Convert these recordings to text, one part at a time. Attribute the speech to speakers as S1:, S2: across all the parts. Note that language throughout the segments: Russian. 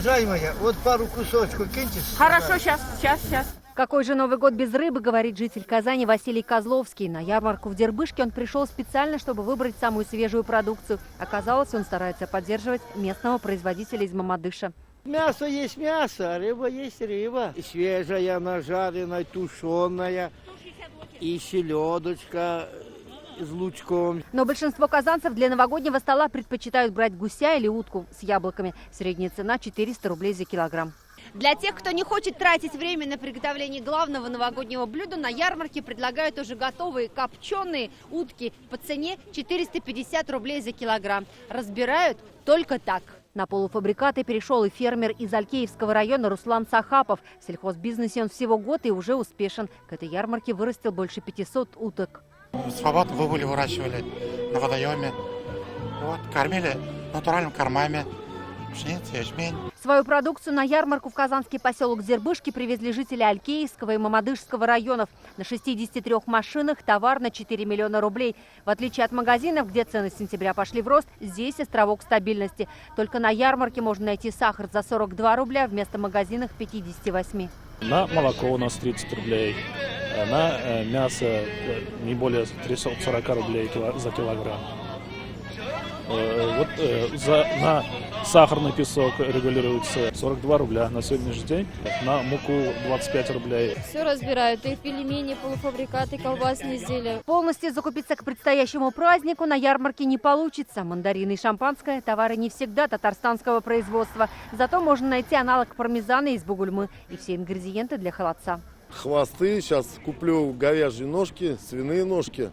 S1: уважаемая, вот пару кусочков киньте.
S2: Хорошо, сейчас.
S3: Какой же Новый год без рыбы, говорит житель Казани Василий Козловский. На ярмарку в Дербышке он пришел специально, чтобы выбрать самую свежую продукцию. Оказалось, он старается поддерживать местного производителя из Мамадыша.
S1: Мясо есть мясо, а рыба есть рыба. И свежая, нажаренная, тушеная, и селедочка с лучком.
S3: Но большинство казанцев для новогоднего стола предпочитают брать гуся или утку с яблоками. Средняя цена 400 рублей за килограмм.
S2: Для тех, кто не хочет тратить время на приготовление главного новогоднего блюда, на ярмарке предлагают уже готовые копченые утки по цене 450 рублей за килограмм. Разбирают только так. На полуфабрикаты перешел и фермер из Алькеевского района Руслан Сахапов. В сельхозбизнесе он всего год и уже успешен. К этой ярмарке вырастил больше 500 уток.
S4: Свободно выращивали на водоеме. Вот, кормили натуральными кормами. Пшеница, ячмень.
S3: Свою продукцию на ярмарку в казанский поселок Дербышки привезли жители Алькеевского и Мамадышского районов. На 63 машинах товар на 4 миллиона рублей. В отличие от магазинов, где цены с сентября пошли в рост, здесь островок стабильности. Только на ярмарке можно найти сахар за 42 рубля вместо магазинов 58.
S5: На молоко у нас 30 рублей, на мясо не более 340 рублей за килограмм. На сахарный песок регулируется 42 рубля на сегодняшний день, на муку 25 рублей.
S6: Все разбирают, и пельмени, полуфабрикаты, колбасные изделия.
S3: Полностью закупиться к предстоящему празднику на ярмарке не получится. Мандарины и шампанское – товары не всегда татарстанского производства. Зато можно найти аналог пармезана из Бугульмы и все ингредиенты для холодца.
S7: Хвосты, сейчас куплю говяжьи ножки, свиные ножки.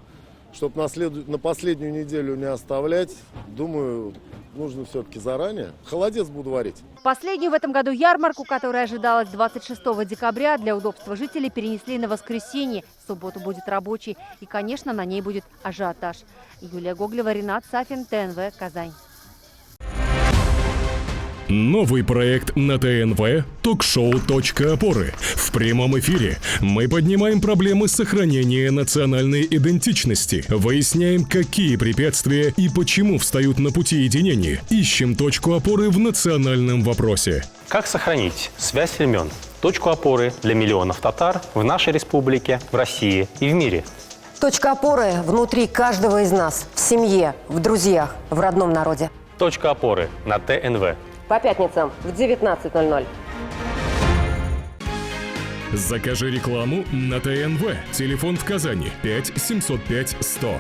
S7: Чтобы на последнюю неделю не оставлять, думаю, нужно все-таки заранее. Холодец буду варить.
S3: Последнюю в этом году ярмарку, которая ожидалась 26 декабря, для удобства жителей перенесли на воскресенье. В субботу будет рабочий. И, конечно, на ней будет ажиотаж. Юлия Гоглева, Ренат Сафин, ТНВ, Казань.
S8: Новый проект на ТНВ «Ток-шоу. Точка опоры». В прямом эфире мы поднимаем проблемы сохранения национальной идентичности, выясняем, какие препятствия и почему встают на пути единения, ищем точку опоры в национальном вопросе.
S9: Как сохранить связь племен, точку опоры для миллионов татар в нашей республике, в России и в мире?
S10: Точка опоры внутри каждого из нас, в семье, в друзьях, в родном народе.
S9: Точка опоры на ТНВ.
S10: По пятницам в 19:00.
S8: Закажи рекламу на ТНВ. Телефон в Казани 5 705 100.